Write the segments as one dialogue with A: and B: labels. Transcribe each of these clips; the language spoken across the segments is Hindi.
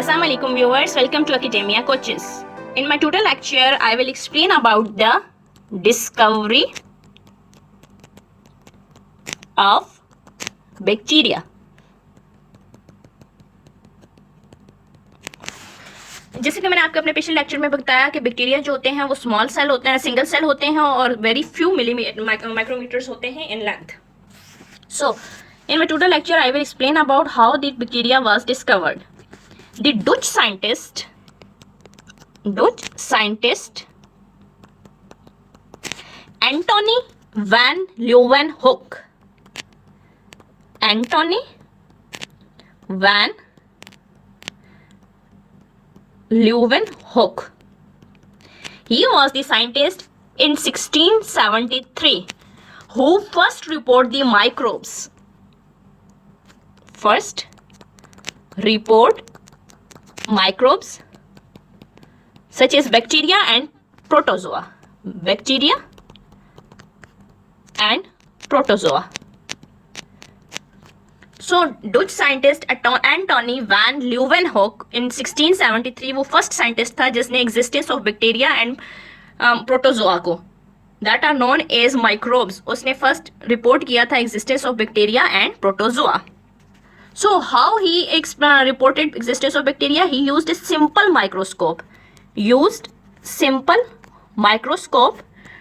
A: Assalamu alaikum viewers, welcome to Academia Coaches. In my tutor lecture, I will explain about the discovery of bacteria. जैसे कि मैंने आपको अपने पिछले लेक्चर में बताया कि बैक्टीरिया जो होते हैं वो स्मॉल सेल होते हैं, सिंगल सेल होते हैं और वेरी फ्यू माइक्रोमीटर्स होते हैं in length. So, in my tutor lecture, I will explain about how the bacteria was discovered. The Dutch scientist Antony van Leeuwenhoek. Antony van Leeuwenhoek. He was the scientist in 1673 who first reported the microbes. First report microbes such as bacteria and protozoa. Bacteria and protozoa. So, Dutch scientist Antony van Leeuwenhoek in 1673 वो first scientist था जिसने existence of bacteria and protozoa को that are known as microbes उसने first report किया था existence of bacteria and protozoa. So how he reported existence of bacteria? He used a simple microscope.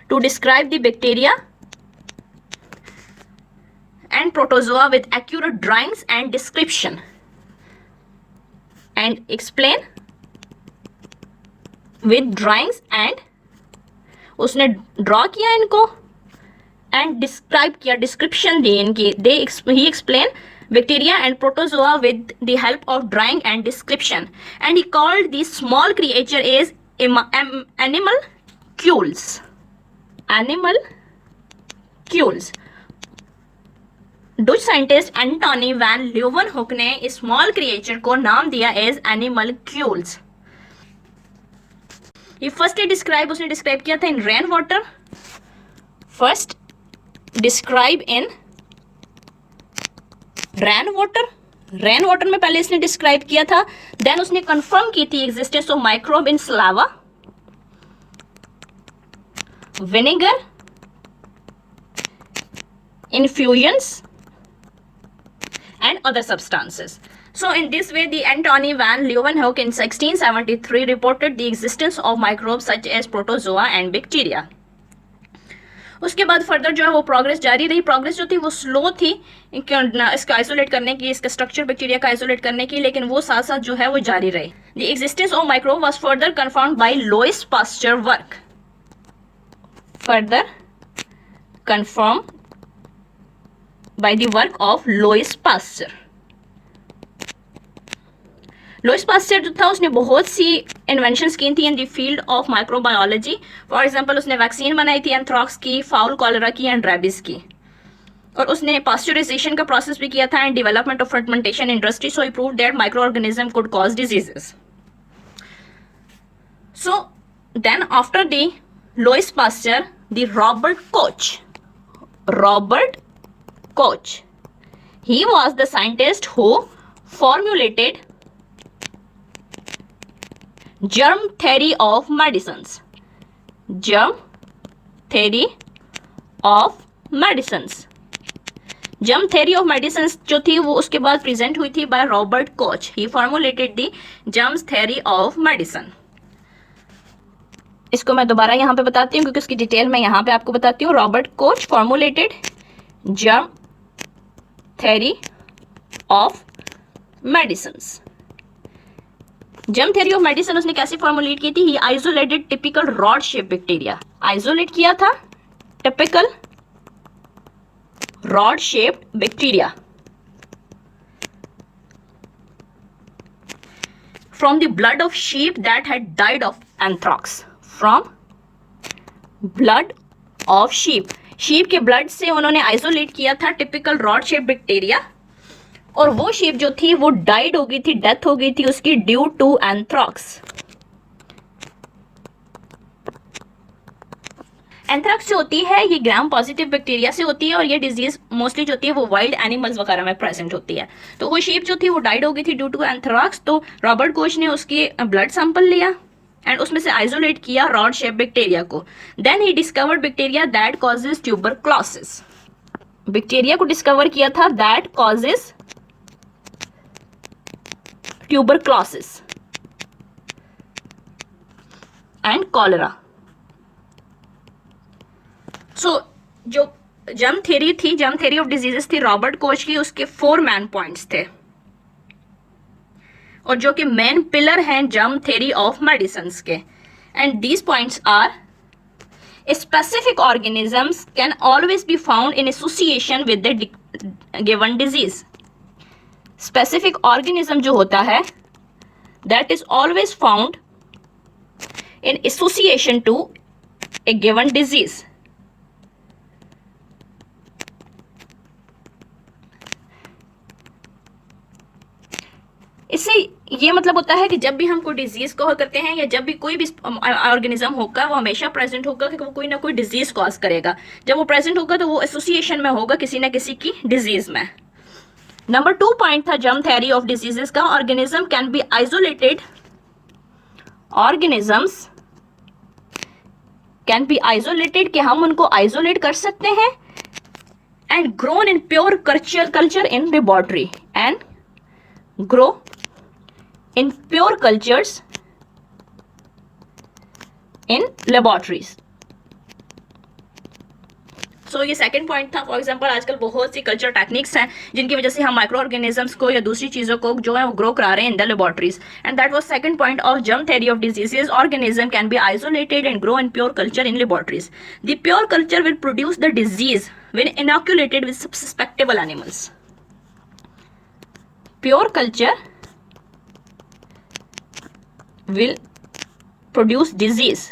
A: To describe the bacteria and protozoa with accurate drawings and description. And explain with drawings and उसने draw किया इनको and describe किया, description दी इनकी. He explained bacteria and protozoa with the help of drawing and description, and he called these small creature as animalcules. Dutch scientist Antony van Leeuwenhoek ने इस small creature को नाम दिया as animalcules. He firstly उसने describe किया था in rain water. First describe in rain water में पहले इसने डिस्क्राइब किया था. देन उसने कंफर्म की थी existence of microbe in Slava, vinegar, infusions and other substances. So in this way the Antony van Leeuwenhoek in 1673 reported the existence of microbes such as protozoa and bacteria. उसके बाद फर्दर जो है वो प्रोग्रेस जारी रही. प्रोग्रेस जो थी वो स्लो थी इसका आइसोलेट करने की, इसका स्ट्रक्चर बैक्टीरिया का आइसोलेट करने की, लेकिन वो साथ साथ जो है वो जारी रही. The existence of microbe was further confirmed by Louis Pasteur work. Further confirm by the work of Louis Pasteur. Louis Pasteur जो था उसने बहुत सी इन्वेंशंस की थी in the field of microbiology. For example उसने वैक्सीन बनाई थी एंथ्रॉक्स की, फाउल कॉलरा की एंड रेबीज की. और उसने पास्चराइजेशन का प्रोसेस भी किया था and development of fermentation industry. So he proved that micro organism could cause diseases. So then after the Louis Pasteur the Robert Koch. He was the scientist who formulated germ theory of medicines. Germ theory of medicines जो थी वो उसके बाद प्रेजेंट हुई थी by Robert Koch. He formulated the germs theory of medicine. इसको मैं दोबारा यहाँ पे बताती हूँ क्योंकि उसकी डिटेल मैं यहाँ पे आपको बताती हूँ. Robert Koch formulated germ theory of medicines. Germ theory of medicine उसने कैसे फॉर्मुलेट की थी? He isolated typical rod shape bacteria. Isolate किया था typical rod shaped bacteria from the blood of sheep that had died of anthrax. From blood of sheep. sheep के ब्लड से उन्होंने आइसोलेट किया था टिपिकल रॉड शेप बैक्टीरिया. और वो शेप जो थी वो डाइड हो गई थी, डेथ हो गई थी उसकी ड्यू टू एंथ्रॉक्स. एंथ्रैक्स जो होती है ये ग्राम पॉजिटिव बैक्टीरिया से होती है और ये डिजीज मोस्टली जो होती है वो वाइल्ड एनिमल्स वगैरह में प्रेजेंट होती है। तो वो शीप जो थी वो डाइड हो गई थी ड्यू टू एंथ्रैक्स। तो रॉबर्ट कोच ने उसकी ब्लड सैंपल लिया एंड उसमें से आइसोलेट किया रॉड शेप बैक्टीरिया को। Then he discovered bacteria that causes tuberculosis. Bacteria को डिस्कवर किया था that causes tuberculosis and cholera. So जो जर्म थ्योरी थी, जर्म थ्योरी ऑफ डिजीजेस थी रॉबर्ट कोच की, उसके 4 मैन पॉइंट्स थे और जो कि मेन पिलर हैं जर्म थ्योरी ऑफ मेडिसिन के। And these points are specific organisms can always be found in association with the given disease. Specific organism जो होता है that is always found in association to a given disease. इससे ये मतलब होता है कि जब भी हम कोई डिजीज कॉज करते हैं या जब भी कोई भी ऑर्गेनिज्म होगा वो हमेशा प्रेजेंट होगा कि वो कोई ना कोई डिजीज कॉज करेगा। जब वो प्रेजेंट होगा तो वो एसोसिएशन में होगा किसी ना किसी की डिजीज में। नंबर 2 पॉइंट था जर्म थ्योरी ऑफ डिजीजेस का, organism can be isolated, organisms can be isolated कि हम उनको आइसोलेट कर सकते हैं and grown in pure culture in laboratory and grow in pure cultures in laboratories। सो ये सेकंड पॉइंट था। फॉर एग्जांपल आजकल बहुत सी कल्चर टेक्निक्स हैं जिनकी वजह से हम माइक्रो ऑर्गेनिजम्स को या दूसरी चीज़ों को जो है वो ग्रो करा रहे हैं in the laboratories. And that was second point of germ theory of diseases, organism can be isolated and grow in pure culture in laboratories. The pure culture will produce the disease when inoculated with suspectable animals. Pure culture will produce disease।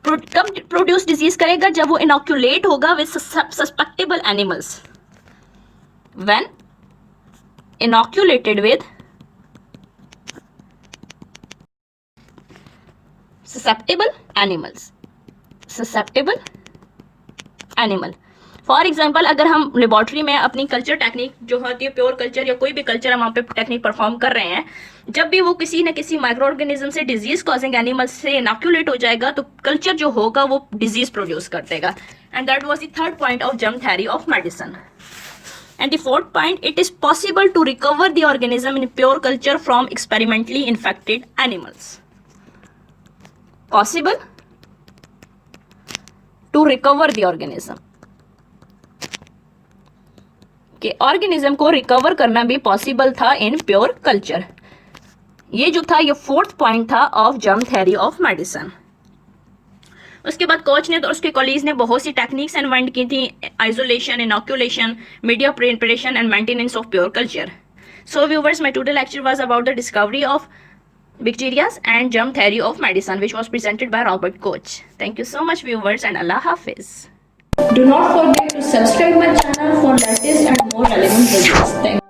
A: कब प्रोड्यूस डिजीज करेगा? जब वो इनोक्यूलेट होगा with suspectable animals. When inoculated with suspectable animals. Suspectable animal for example अगर हम लेबोरेटरी में अपनी कल्चर टेक्निक जो होती है प्योर कल्चर या कोई भी कल्चर हम वहाँ पे टेक्निक परफॉर्म कर रहे हैं, जब भी वो किसी न किसी माइक्रो ऑर्गेनिज्म से डिजीज कॉजिंग एनिमल से इनोक्यूलेट हो जाएगा तो कल्चर जो होगा वो डिजीज प्रोड्यूस कर देगा। And that was the third point of germ theory of medicine. And the fourth point, it is possible to recover the organism in pure culture from experimentally infected animals. Possible to recover the organism, कि ऑर्गेनिज्म को रिकवर करना भी पॉसिबल था इन प्योर कल्चर। ये जो था ये फोर्थ पॉइंट था of germ theory of medicine. उसके बाद कोच ने और उसके कॉलीग्स ने बहुत सी टेक्निक्स इन्वेंट की थी, isolation, inoculation, media preparation and maintenance of pure culture. So viewers, my today lecture was about the discovery of bacterias and germ theory of medicine, which was presented by Robert Koch. Thank you so much viewers and Allah Hafiz.
B: Do not forget to subscribe my channel for latest and more relevant videos. Thank you.